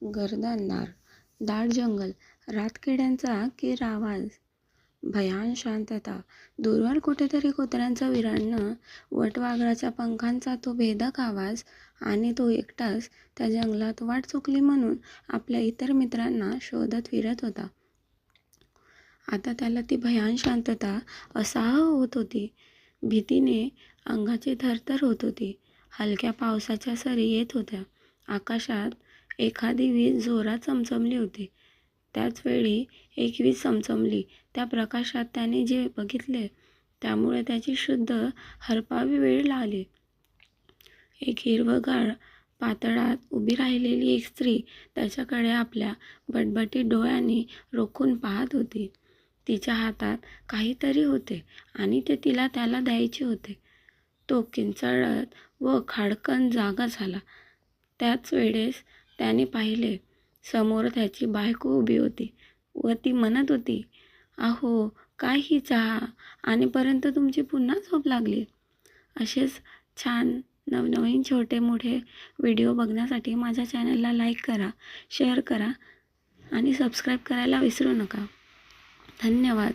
गर्दानदार दाट जंगल, रातकिड्यांचा किर आवाज, भयान शांतता. दूरवर कुठेतरी कुत्र्यांचं विराणणं, वटवाघळाच्या पंखांचा तो भेदक आवाज आणि तो एकटाच त्या जंगलात वाट चुकली म्हणून आपल्या इतर मित्रांना शोधत फिरत होता. आता त्याला ती भयान शांतता असह्य होत होती. भीतीने अंगाची थरथर होत होती. हलक्या पावसाच्या सरी येत होत्या. आकाशात एखादी वीज जोरात चमचमली होती. त्याच वेळी एक वीज चमचमली. त्या प्रकाशात त्याने जे बघितले त्यामुळे त्याची शुद्ध हरपावी वेळ आली. एक हिरवंगार पातळात उभी राहिलेली एक स्त्री त्याच्याकडे आपल्या बटबटीत डोळ्यांनी रोखून पाहत होती. तिच्या हातात काहीतरी होते आणि ते तिला त्याला द्यायचे होते. तो किंचाळत व खाडकन जागा झाला. त्याच वेळेस त्याने पाहिले, समोर त्याची बायको उभी होती व ती म्हणत होती, "अहो, काय ही चहा आणेपर्यंत तुमची पुन्हा झोप लागली." असेच छान नवनवीन छोटे मोठे व्हिडिओ बघण्यासाठी माझ्या चॅनलला लाईक करा, शेअर करा आणि सबस्क्राईब करायला विसरू नका. धन्यवाद.